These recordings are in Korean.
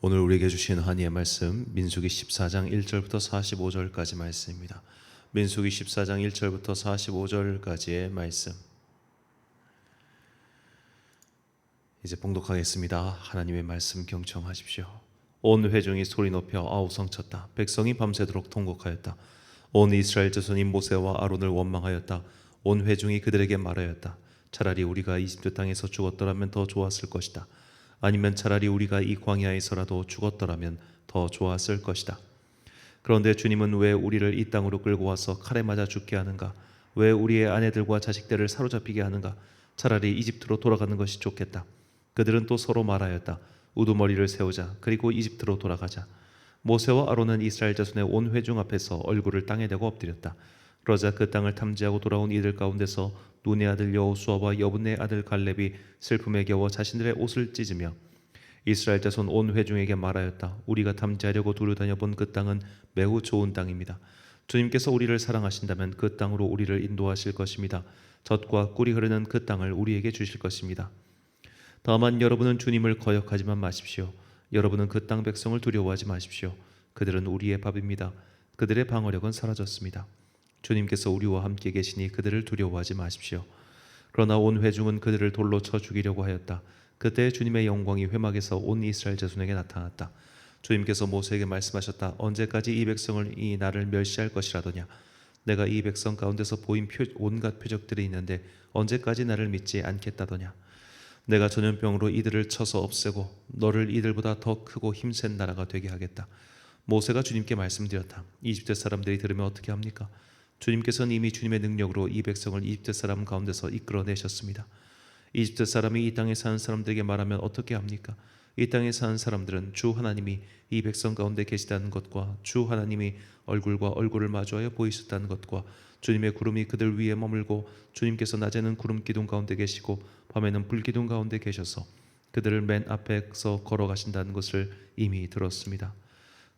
오늘 우리에게 주신 하나님의 말씀 민수기 14장 1절부터 45절까지 말씀입니다. 민수기 14장 1절부터 45절까지의 말씀 이제 봉독하겠습니다. 하나님의 말씀 경청하십시오. 온 회중이 소리 높여 아우성쳤다. 백성이 밤새도록 통곡하였다. 온 이스라엘 자손이 모세와 아론을 원망하였다. 온 회중이 그들에게 말하였다. 차라리 우리가 이집트 땅에서 죽었더라면 더 좋았을 것이다. 아니면 차라리 우리가 이 광야에서라도 죽었더라면 더 좋았을 것이다. 그런데 주님은 왜 우리를 이 땅으로 끌고 와서 칼에 맞아 죽게 하는가? 왜 우리의 아내들과 자식들을 사로잡히게 하는가? 차라리 이집트로 돌아가는 것이 좋겠다. 그들은 또 서로 말하였다. 우두머리를 세우자. 그리고 이집트로 돌아가자. 모세와 아론은 이스라엘 자손의 온 회중 앞에서 얼굴을 땅에 대고 엎드렸다. 그러자 그 땅을 탐지하고 돌아온 이들 가운데서 눈의 아들 여호수아와 여분의 아들 갈렙이 슬픔에 겨워 자신들의 옷을 찢으며 이스라엘 자손 온 회중에게 말하였다. 우리가 탐지하려고 두루다녀 본 그 땅은 매우 좋은 땅입니다. 주님께서 우리를 사랑하신다면 그 땅으로 우리를 인도하실 것입니다. 젖과 꿀이 흐르는 그 땅을 우리에게 주실 것입니다. 다만 여러분은 주님을 거역하지만 마십시오. 여러분은 그 땅 백성을 두려워하지 마십시오. 그들은 우리의 밥입니다. 그들의 방어력은 사라졌습니다. 주님께서 우리와 함께 계시니 그들을 두려워하지 마십시오. 그러나 온 회중은 그들을 돌로 쳐 죽이려고 하였다. 그때 주님의 영광이 회막에서 온 이스라엘 자손에게 나타났다. 주님께서 모세에게 말씀하셨다. 언제까지 이 백성을 이 나를 멸시할 것이라더냐? 내가 이 백성 가운데서 보인 온갖 표적들이 있는데 언제까지 나를 믿지 않겠다더냐? 내가 전염병으로 이들을 쳐서 없애고 너를 이들보다 더 크고 힘센 나라가 되게 하겠다. 모세가 주님께 말씀드렸다. 이집트 사람들이 들으면 어떻게 합니까? 주님께서는 이미 주님의 능력으로 이 백성을 이집트 사람 가운데서 이끌어내셨습니다. 이집트 사람이 이 땅에 사는 사람들에게 말하면 어떻게 합니까? 이 땅에 사는 사람들은 주 하나님이 이 백성 가운데 계시다는 것과 주 하나님이 얼굴과 얼굴을 마주하여 보이셨다는 것과 주님의 구름이 그들 위에 머물고 주님께서 낮에는 구름 기둥 가운데 계시고 밤에는 불 기둥 가운데 계셔서 그들을 맨 앞에서 걸어가신다는 것을 이미 들었습니다.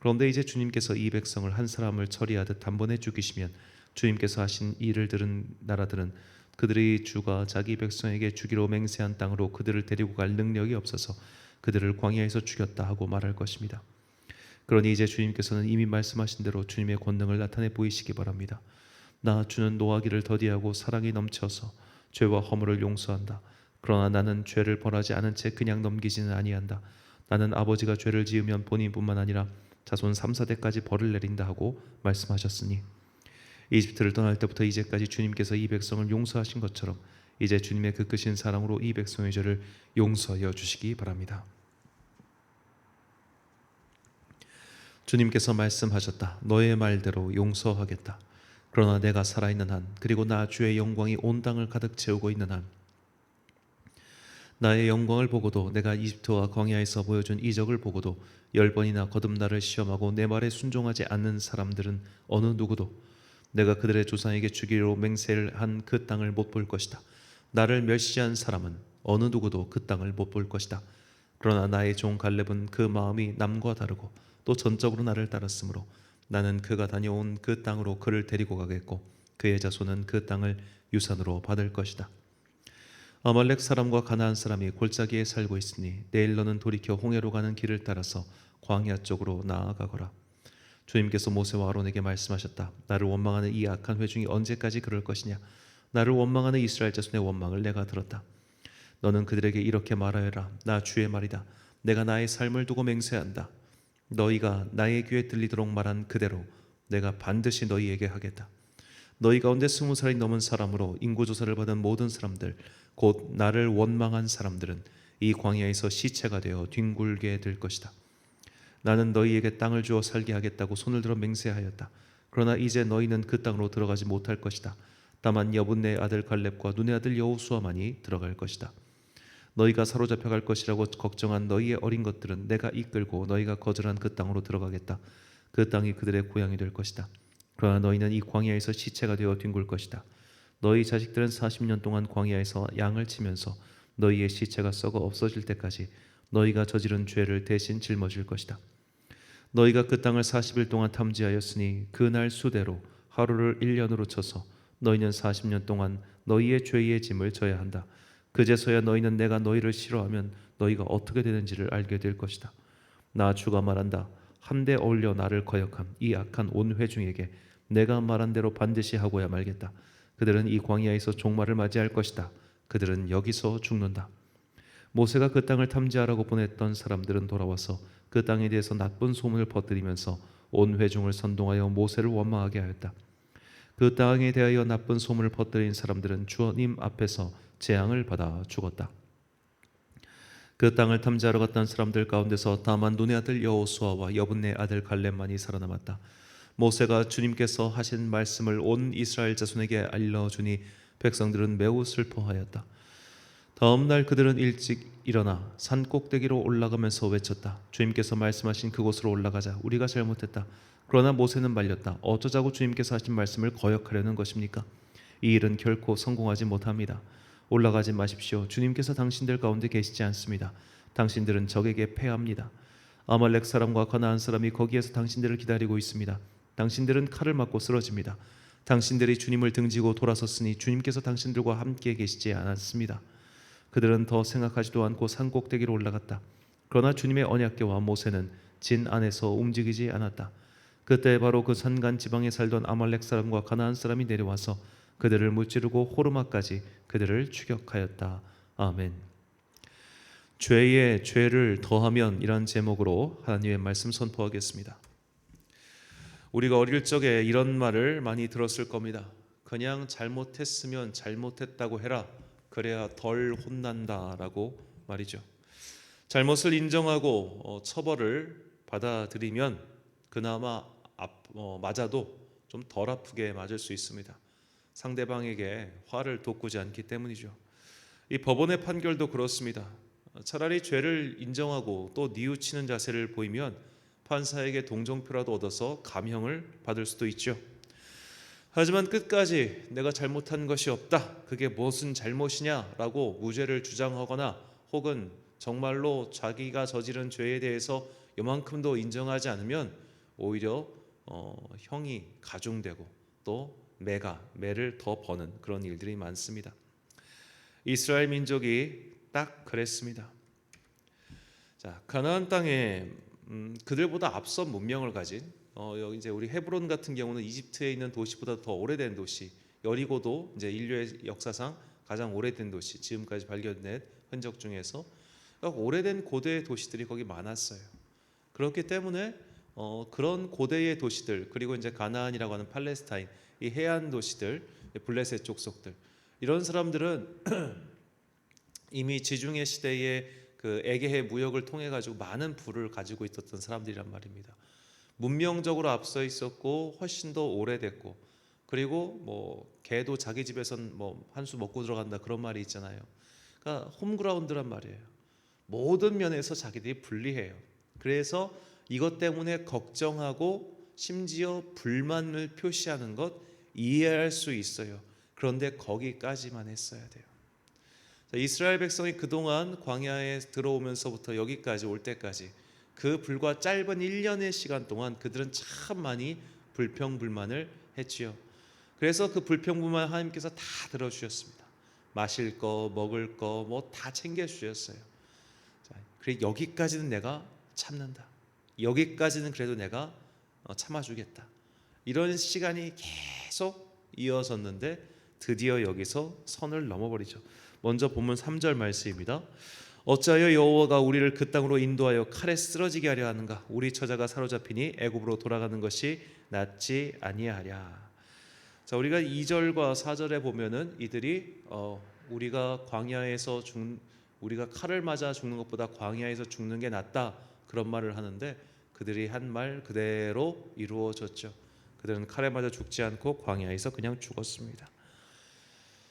그런데 이제 주님께서 이 백성을 한 사람을 처리하듯 단번에 죽이시면 주님께서 하신 일을 들은 나라들은 그들의 주가 자기 백성에게 주기로 맹세한 땅으로 그들을 데리고 갈 능력이 없어서 그들을 광야에서 죽였다 하고 말할 것입니다. 그러니 이제 주님께서는 이미 말씀하신 대로 주님의 권능을 나타내 보이시기 바랍니다. 나 주는 노하기를 더디하고 사랑이 넘쳐서 죄와 허물을 용서한다. 그러나 나는 죄를 벌하지 않은 채 그냥 넘기지는 아니한다. 나는 아버지가 죄를 지으면 본인뿐만 아니라 자손 3, 4대까지 벌을 내린다 하고 말씀하셨으니 이집트를 떠날 때부터 이제까지 주님께서 이 백성을 용서하신 것처럼 이제 주님의 그 크신 사랑으로 이 백성의 죄를 용서하여 주시기 바랍니다. 주님께서 말씀하셨다. 너의 말대로 용서하겠다. 그러나 내가 살아있는 한, 그리고 나 주의 영광이 온 땅을 가득 채우고 있는 한, 나의 영광을 보고도 내가 이집트와 광야에서 보여준 이적을 보고도 10번이나 거듭 나를 시험하고 내 말에 순종하지 않는 사람들은 어느 누구도 내가 그들의 조상에게 주기로 맹세를 한 그 땅을 못 볼 것이다. 나를 멸시한 사람은 어느 누구도 그 땅을 못 볼 것이다. 그러나 나의 종 갈렙은 그 마음이 남과 다르고 또 전적으로 나를 따랐으므로 나는 그가 다녀온 그 땅으로 그를 데리고 가겠고 그의 자손은 그 땅을 유산으로 받을 것이다. 아말렉 사람과 가나안 사람이 골짜기에 살고 있으니 내일 너는 돌이켜 홍해로 가는 길을 따라서 광야 쪽으로 나아가거라. 주님께서 모세와 아론에게 말씀하셨다. 나를 원망하는 이 악한 회중이 언제까지 그럴 것이냐? 나를 원망하는 이스라엘 자손의 원망을 내가 들었다. 너는 그들에게 이렇게 말하여라. 나 주의 말이다. 내가 나의 삶을 두고 맹세한다. 너희가 나의 귀에 들리도록 말한 그대로 내가 반드시 너희에게 하겠다. 너희 가운데 20살이 넘은 사람으로 인구조사를 받은 모든 사람들, 곧 나를 원망한 사람들은 이 광야에서 시체가 되어 뒹굴게 될 것이다. 나는 너희에게 땅을 주어 살게 하겠다고 손을 들어 맹세하였다. 그러나 이제 너희는 그 땅으로 들어가지 못할 것이다. 다만 여분의 아들 갈렙과 눈의 아들 여호수아만이 들어갈 것이다. 너희가 사로잡혀 갈 것이라고 걱정한 너희의 어린 것들은 내가 이끌고 너희가 거절한 그 땅으로 들어가겠다. 그 땅이 그들의 고향이 될 것이다. 그러나 너희는 이 광야에서 시체가 되어 뒹굴 것이다. 너희 자식들은 40년 동안 광야에서 양을 치면서 너희의 시체가 썩어 없어질 때까지 너희가 저지른 죄를 대신 짊어질 것이다. 너희가 그 땅을 40일 동안 탐지하였으니 그날 수대로 하루를 1년으로 쳐서 너희는 40년 동안 너희의 죄의 짐을 져야 한다. 그제서야 너희는 내가 너희를 싫어하면 너희가 어떻게 되는지를 알게 될 것이다. 나 주가 말한다. 한데 어울려 나를 거역함 이 악한 온 회중에게 내가 말한 대로 반드시 하고야 말겠다. 그들은 이 광야에서 종말을 맞이할 것이다. 그들은 여기서 죽는다. 모세가 그 땅을 탐지하라고 보냈던 사람들은 돌아와서 그 땅에 대해서 나쁜 소문을 퍼뜨리면서 온 회중을 선동하여 모세를 원망하게 하였다. 그 땅에 대하여 나쁜 소문을 퍼뜨린 사람들은 주님 앞에서 재앙을 받아 죽었다. 그 땅을 탐지하러 갔던 사람들 가운데서 다만 눈의 아들 여호수아와 여분네 아들 갈렙만이 살아남았다. 모세가 주님께서 하신 말씀을 온 이스라엘 자손에게 알려주니 백성들은 매우 슬퍼하였다. 다음 날 그들은 일찍 일어나 산 꼭대기로 올라가면서 외쳤다. 주님께서 말씀하신 그곳으로 올라가자. 우리가 잘못했다. 그러나 모세는 말렸다. 어쩌자고 주님께서 하신 말씀을 거역하려는 것입니까? 이 일은 결코 성공하지 못합니다. 올라가지 마십시오. 주님께서 당신들 가운데 계시지 않습니다. 당신들은 적에게 패합니다. 아말렉 사람과 가나안 사람이 거기에서 당신들을 기다리고 있습니다. 당신들은 칼을 맞고 쓰러집니다. 당신들이 주님을 등지고 돌아섰으니 주님께서 당신들과 함께 계시지 않았습니다. 그들은 더 생각하지도 않고 산 꼭대기로 올라갔다. 그러나 주님의 언약궤와 모세는 진 안에서 움직이지 않았다. 그때 바로 그 산간 지방에 살던 아말렉 사람과 가나안 사람이 내려와서 그들을 무찌르고 호르마까지 그들을 추격하였다. 아멘. 죄에 죄를 더하면 이란 제목으로 하나님의 말씀 선포하겠습니다. 우리가 어릴 적에 이런 말을 많이 들었을 겁니다. 그냥 잘못했으면 잘못했다고 해라. 그래야 덜 혼난다라고 말이죠. 잘못을 인정하고 처벌을 받아들이면 그나마 맞아도 좀 덜 아프게 맞을 수 있습니다. 상대방에게 화를 돋구지 않기 때문이죠. 이 법원의 판결도 그렇습니다. 차라리 죄를 인정하고 또 뉘우치는 자세를 보이면 판사에게 동정표라도 얻어서 감형을 받을 수도 있죠. 하지만 끝까지 내가 잘못한 것이 없다. 그게 무슨 잘못이냐라고 무죄를 주장하거나 혹은 정말로 자기가 저지른 죄에 대해서 요만큼도 인정하지 않으면 오히려 형이 가중되고 또 매를 더 버는 그런 일들이 많습니다. 이스라엘 민족이 딱 그랬습니다. 자, 가나안 땅에 그들보다 앞선 문명을 가진 여기 이제 우리 헤브론 같은 경우는 이집트에 있는 도시보다 더 오래된 도시, 여리고도 이제 인류의 역사상 가장 오래된 도시, 지금까지 발견된 흔적 중에서 오래된 고대 도시들이 거기 많았어요. 그렇기 때문에 그런 고대의 도시들, 그리고 이제 가나안이라고 하는 팔레스타인, 이 해안 도시들, 블레셋 족속들, 이런 사람들은 이미 지중해 시대에 그 에게해 무역을 통해 가지고 많은 부를 가지고 있었던 사람들이란 말입니다. 문명적으로 앞서 있었고 훨씬 더 오래됐고, 그리고 뭐 개도 자기 집에선 뭐 한 수 먹고 들어간다 그런 말이 있잖아요. 그러니까 홈그라운드란 말이에요. 모든 면에서 자기들이 불리해요. 그래서 이것 때문에 걱정하고 심지어 불만을 표시하는 것 이해할 수 있어요. 그런데 거기까지만 했어야 돼요. 이스라엘 백성이 그동안 광야에 들어오면서부터 여기까지 올 때까지 그 불과 짧은 1년의 시간 동안 그들은 참 많이 불평불만을 했지요. 그래서 그 불평불만 하나님께서 다 들어주셨습니다. 마실 거, 먹을 거 뭐 다 챙겨주셨어요. 그래 여기까지는 내가 참는다. 여기까지는 그래도 내가 참아주겠다. 이런 시간이 계속 이어졌는데 드디어 여기서 선을 넘어버리죠. 먼저 본문 3절 말씀입니다. 어찌하여 여호와가 우리를 그 땅으로 인도하여 칼에 쓰러지게 하려 하는가? 우리 처자가 사로잡히니 애굽으로 돌아가는 것이 낫지 아니하랴. 자, 우리가 2절과 4절에 보면은 이들이 우리가 광야에서 우리가 칼을 맞아 죽는 것보다 광야에서 죽는 게 낫다 그런 말을 하는데 그들이 한 말 그대로 이루어졌죠. 그들은 칼에 맞아 죽지 않고 광야에서 그냥 죽었습니다.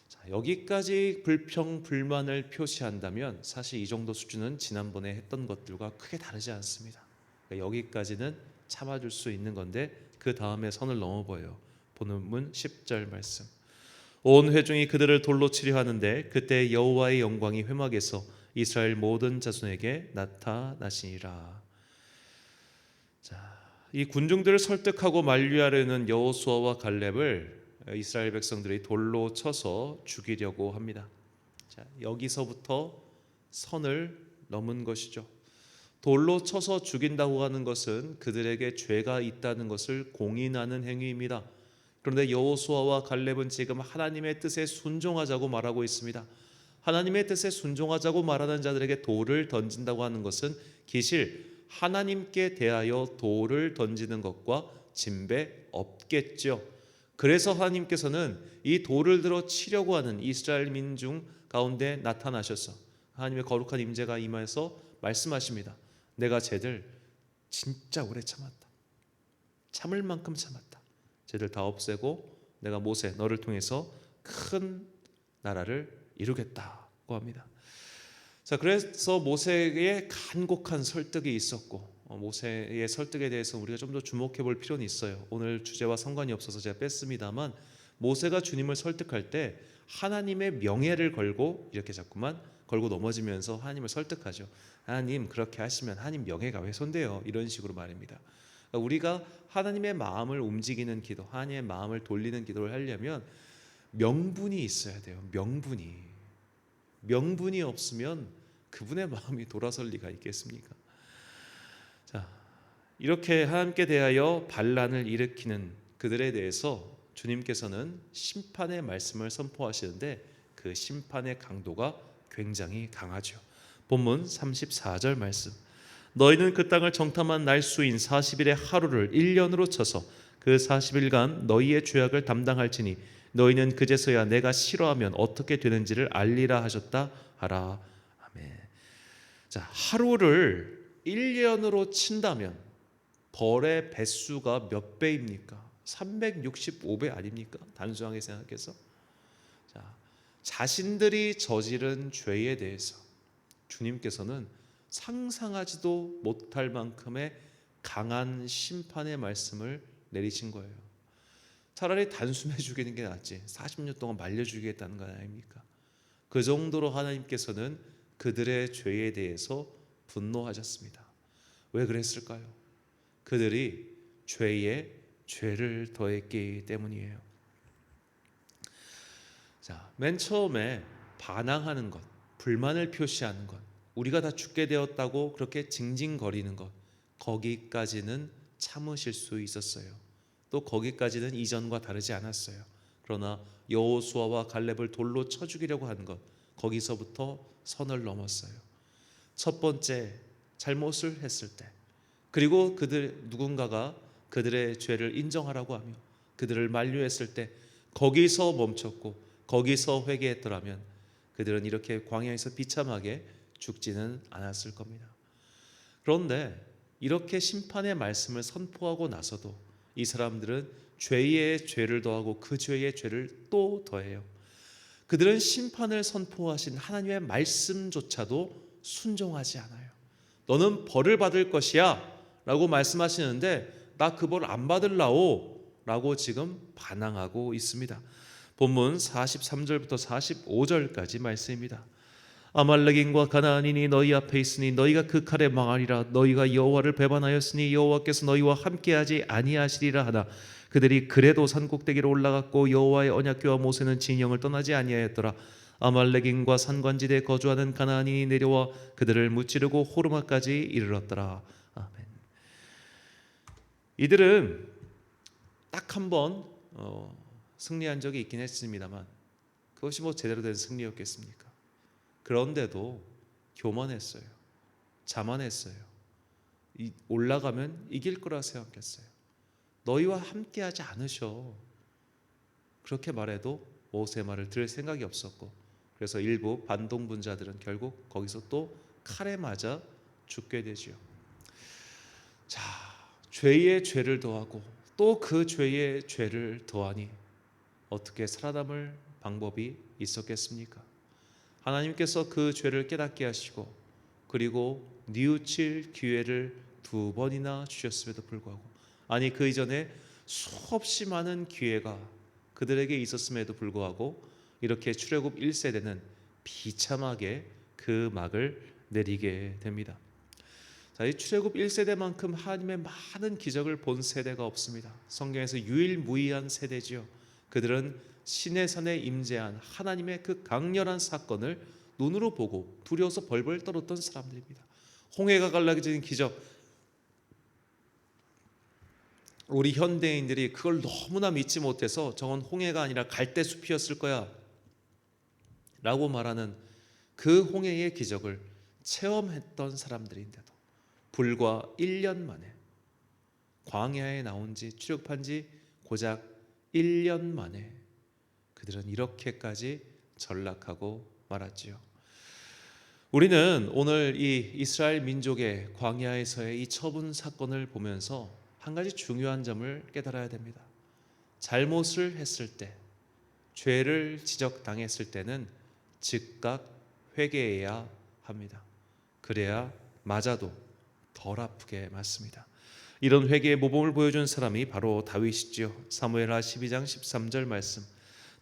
자, 여기까지 불평불만을 표시한다면 사실 이 정도 수준은 지난번에 했던 것들과 크게 다르지 않습니다. 그러니까 여기까지는 참아줄 수 있는 건데 그 다음에 선을 넘어버려요. 본문 10절 말씀. 온 회중이 그들을 돌로 치려 하는데 그때 여호와의 영광이 회막에서 이스라엘 모든 자손에게 나타나시니라. 자, 이 군중들을 설득하고 만류하려는 여호수아와 갈렙을 이스라엘 백성들이 돌로 쳐서 죽이려고 합니다. 자, 여기서부터 선을 넘은 것이죠. 돌로 쳐서 죽인다고 하는 것은 그들에게 죄가 있다는 것을 공인하는 행위입니다. 그런데 여호수아와 갈렙은 지금 하나님의 뜻에 순종하자고 말하고 있습니다. 하나님의 뜻에 순종하자고 말하는 자들에게 돌을 던진다고 하는 것은 기실 하나님께 대하여 돌을 던지는 것과 진배 없겠죠. 그래서 하나님께서는 이 돌을 들어 치려고 하는 이스라엘 민중 가운데 나타나셔서 하나님의 거룩한 임재가 임하여서 말씀하십니다. 내가 쟤들 진짜 오래 참았다. 참을 만큼 참았다. 쟤들 다 없애고 내가 모세 너를 통해서 큰 나라를 이루겠다고 합니다. 자, 그래서 모세의 간곡한 설득이 있었고 모세의 설득에 대해서 우리가 좀 더 주목해 볼 필요는 있어요. 오늘 주제와 상관이 없어서 제가 뺐습니다만 모세가 주님을 설득할 때 하나님의 명예를 걸고 이렇게 자꾸만 걸고 넘어지면서 하나님을 설득하죠. 하나님 그렇게 하시면 하나님 명예가 훼손돼요. 이런 식으로 말입니다. 그러니까 우리가 하나님의 마음을 움직이는 기도, 하나님의 마음을 돌리는 기도를 하려면 명분이 있어야 돼요. 명분이 없으면 그분의 마음이 돌아설 리가 있겠습니까? 자, 이렇게 하나님께 대하여 반란을 일으키는 그들에 대해서 주님께서는 심판의 말씀을 선포하시는데 그 심판의 강도가 굉장히 강하죠. 본문 34절 말씀. 너희는 그 땅을 정탐한 날수인 40일의 하루를 1년으로 쳐서 그 40일간 너희의 죄악을 담당할지니 너희는 그제서야 내가 싫어하면 어떻게 되는지를 알리라 하셨다 하라. 아멘. 자, 하루를 1년으로 친다면 벌의 배수가 몇 배입니까? 365배 아닙니까? 단순하게 생각해서. 자, 자신들이 저지른 죄에 대해서 주님께서는 상상하지도 못할 만큼의 강한 심판의 말씀을 내리신 거예요. 차라리 단숨에 죽이는 게 낫지 40년 동안 말려 죽이겠다는 거 아닙니까? 그 정도로 하나님께서는 그들의 죄에 대해서 분노하셨습니다. 왜 그랬을까요? 그들이 죄에 죄를 더했기 때문이에요. 자, 맨 처음에 반항하는 것, 불만을 표시하는 것, 우리가 다 죽게 되었다고 그렇게 징징거리는 것, 거기까지는 참으실 수 있었어요. 또 거기까지는 이전과 다르지 않았어요. 그러나 여호수아와 갈렙을 돌로 쳐 죽이려고 한 것, 거기서부터 선을 넘었어요. 첫 번째 잘못을 했을 때, 그리고 누군가가 그들의 죄를 인정하라고 하며 그들을 만류했을 때 거기서 멈췄고 거기서 회개했더라면 그들은 이렇게 광야에서 비참하게 죽지는 않았을 겁니다. 그런데 이렇게 심판의 말씀을 선포하고 나서도 이 사람들은 죄의 죄를 더하고 그 죄의 죄를 또 더해요. 그들은 심판을 선포하신 하나님의 말씀조차도 순종하지 않아요. 너는 벌을 받을 것이야 라고 말씀하시는데 나 그 벌 안 받을라오 라고 지금 반항하고 있습니다. 본문 43절부터 45절까지 말씀입니다. 아말렉인과 가나안인이 너희 앞에 있으니 너희가 그 칼에 망하리라. 너희가 여호와를 배반하였으니 여호와께서 너희와 함께하지 아니하시리라 하나 그들이 그래도 산꼭대기로 올라갔고 여호와의 언약궤와 모세는 진영을 떠나지 아니하였더라. 아말렉인과 산관지대에 거주하는 가나안인이 내려와 그들을 무찌르고 호르마까지 이르렀더라. 아멘. 이들은 딱 한 번 승리한 적이 있긴 했습니다만 그것이 뭐 제대로 된 승리였겠습니까? 그런데도 교만했어요. 자만했어요. 올라가면 이길 거라 생각했어요. 너희와 함께하지 않으셔. 그렇게 말해도 모세 말을 들을 생각이 없었고 그래서 일부 반동분자들은 결국 거기서 또 칼에 맞아 죽게 되지요. 자, 죄의 죄를 더하고 또 그 죄의 죄를 더하니 어떻게 살아남을 방법이 있었겠습니까? 하나님께서 그 죄를 깨닫게 하시고 그리고 뉘우칠 기회를 2번이나 주셨음에도 불구하고 아니 그 이전에 수없이 많은 기회가 그들에게 있었음에도 불구하고 이렇게 출애굽 1세대는 비참하게 그 막을 내리게 됩니다. 자, 이 출애굽 1세대만큼 하나님의 많은 기적을 본 세대가 없습니다. 성경에서 유일무이한 세대지요. 그들은 시내산에 임재한 하나님의 그 강렬한 사건을 눈으로 보고 두려워서 벌벌 떨었던 사람들입니다. 홍해가 갈라진 기적. 우리 현대인들이 그걸 너무나 믿지 못해서 저건 홍해가 아니라 갈대숲이었을 거야 라고 말하는 그 홍해의 기적을 체험했던 사람들인데도 불과 1년 만에, 광야에 나온 지 출애굽한 지 고작 1년 만에 그들은 이렇게까지 전락하고 말았지요. 우리는 오늘 이 이스라엘 민족의 광야에서의 이 처분 사건을 보면서 한 가지 중요한 점을 깨달아야 됩니다. 잘못을 했을 때, 죄를 지적당했을 때는 즉각 회개해야 합니다. 그래야 맞아도 덜 아프게 맞습니다. 이런 회개의 모범을 보여준 사람이 바로 다윗이지요. 사무엘하 12장 13절 말씀.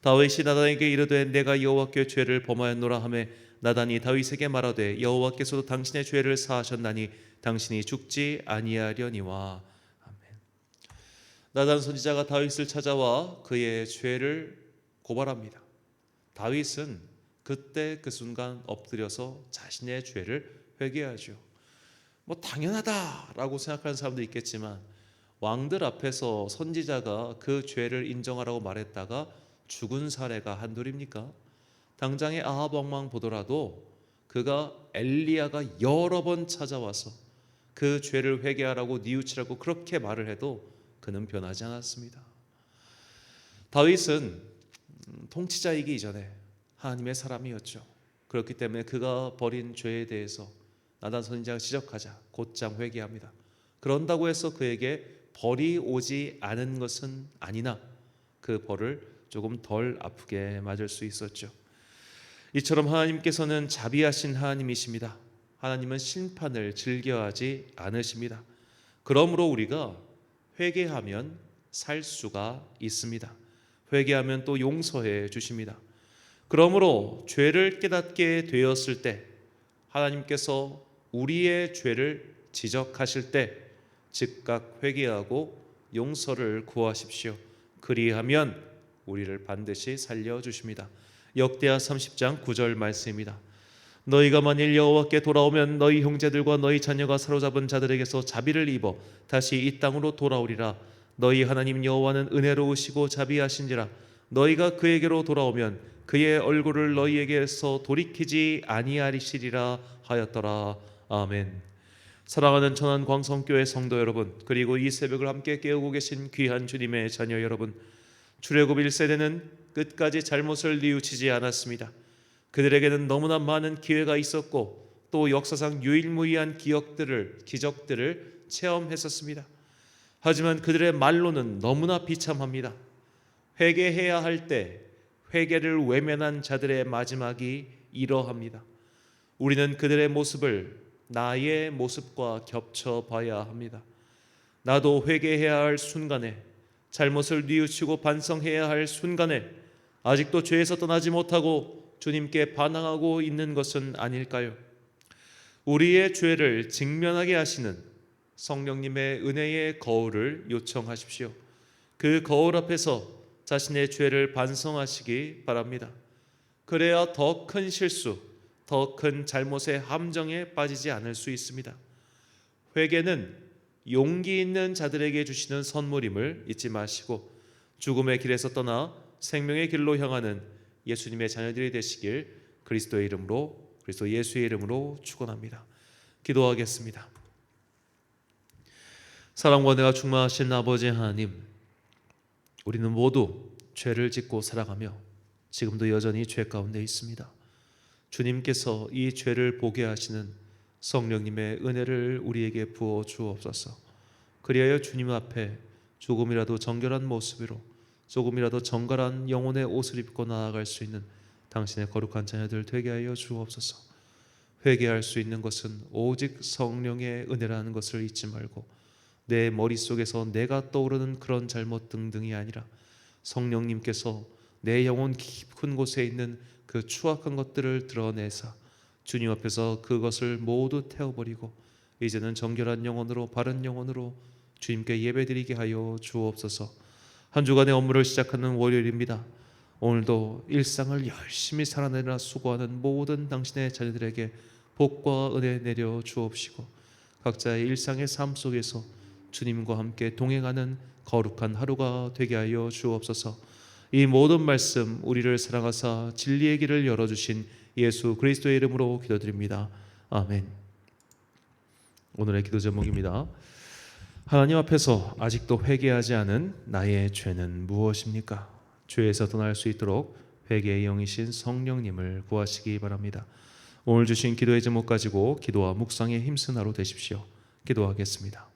다윗이 나단에게 이르되 내가 여호와께 죄를 범하였노라 하며 나단이 다윗에게 말하되 여호와께서도 당신의 죄를 사하셨나니 당신이 죽지 아니하려니와. 아멘. 나단 선지자가 다윗을 찾아와 그의 죄를 고발합니다. 다윗은 그때 그 순간 엎드려서 자신의 죄를 회개하죠. 당연하다라고 생각하는 사람도 있겠지만 왕들 앞에서 선지자가 그 죄를 인정하라고 말했다가 죽은 사례가 한둘입니까? 당장의 아합 왕만 보더라도 그가 엘리야가 여러 번 찾아와서 그 죄를 회개하라고 뉘우치라고 그렇게 말을 해도 그는 변하지 않았습니다. 다윗은 통치자이기 이전에 하나님의 사람이었죠. 그렇기 때문에 그가 벌인 죄에 대해서 나단 선지자가 지적하자 곧장 회개합니다. 그런다고 해서 그에게 벌이 오지 않은 것은 아니나 그 벌을 조금 덜 아프게 맞을 수 있었죠. 이처럼 하나님께서는 자비하신 하나님이십니다. 하나님은 심판을 즐겨하지 않으십니다. 그러므로 우리가 회개하면 살 수가 있습니다. 회개하면 또 용서해 주십니다. 그러므로 죄를 깨닫게 되었을 때 하나님께서 우리의 죄를 지적하실 때 즉각 회개하고 용서를 구하십시오. 그리하면 우리를 반드시 살려주십니다. 역대하 30장 9절 말씀입니다. 너희가 만일 여호와께 돌아오면 너희 형제들과 너희 자녀가 사로잡은 자들에게서 자비를 입어 다시 이 땅으로 돌아오리라. 너희 하나님 여호와는 은혜로우시고 자비하신지라. 너희가 그에게로 돌아오면 그의 얼굴을 너희에게서 돌이키지 아니하시리라 하였더라. 아멘. 사랑하는 천안광성교회 성도 여러분, 그리고 이 새벽을 함께 깨우고 계신 귀한 주님의 자녀 여러분, 출애굽 1세대는 끝까지 잘못을 뉘우치지 않았습니다. 그들에게는 너무나 많은 기회가 있었고 또 역사상 유일무이한 기적들을 체험했었습니다. 하지만 그들의 말로는 너무나 비참합니다. 회개해야 할 때 회개를 외면한 자들의 마지막이 이러합니다. 우리는 그들의 모습을 나의 모습과 겹쳐 봐야 합니다. 나도 회개해야 할 순간에, 잘못을 뉘우치고 반성해야 할 순간에 아직도 죄에서 떠나지 못하고 주님께 반항하고 있는 것은 아닐까요? 우리의 죄를 직면하게 하시는 성령님의 은혜의 거울을 요청하십시오. 그 거울 앞에서 자신의 죄를 반성하시기 바랍니다. 그래야 더 큰 실수, 더 큰 잘못의 함정에 빠지지 않을 수 있습니다. 회개는 용기 있는 자들에게 주시는 선물임을 잊지 마시고 죽음의 길에서 떠나 생명의 길로 향하는 예수님의 자녀들이 되시길 그리스도 예수의 이름으로 축원합니다. 기도하겠습니다. 사랑과 은혜가 충만하신 아버지 하나님, 우리는 모두 죄를 짓고 살아가며 지금도 여전히 죄 가운데 있습니다. 주님께서 이 죄를 보게 하시는 성령님의 은혜를 우리에게 부어 주옵소서. 그리하여 주님 앞에 조금이라도 정결한 모습으로, 조금이라도 정갈한 영혼의 옷을 입고 나아갈 수 있는 당신의 거룩한 자녀들 되게 하여 주옵소서. 회개할 수 있는 것은 오직 성령의 은혜라는 것을 잊지 말고 내 머릿속에서 내가 떠오르는 그런 잘못 등등이 아니라 성령님께서 내 영혼 깊은 곳에 있는 그 추악한 것들을 드러내사 주님 앞에서 그것을 모두 태워버리고 이제는 정결한 영혼으로, 바른 영혼으로 주님께 예배드리게 하여 주옵소서. 한 주간의 업무를 시작하는 월요일입니다. 오늘도 일상을 열심히 살아내느라 수고하는 모든 당신의 자녀들에게 복과 은혜 내려 주옵시고 각자의 일상의 삶 속에서 주님과 함께 동행하는 거룩한 하루가 되게 하여 주옵소서. 이 모든 말씀 우리를 사랑하사 진리의 길을 열어주신 예수 그리스도의 이름으로 기도드립니다. 아멘. 오늘의 기도 제목입니다. 하나님 앞에서 아직도 회개하지 않은 나의 죄는 무엇입니까? 죄에서 떠날 수 있도록 회개의 영이신 성령님을 구하시기 바랍니다. 오늘 주신 기도의 제목 가지고 기도와 묵상에 힘쓴 하루 되십시오. 기도하겠습니다.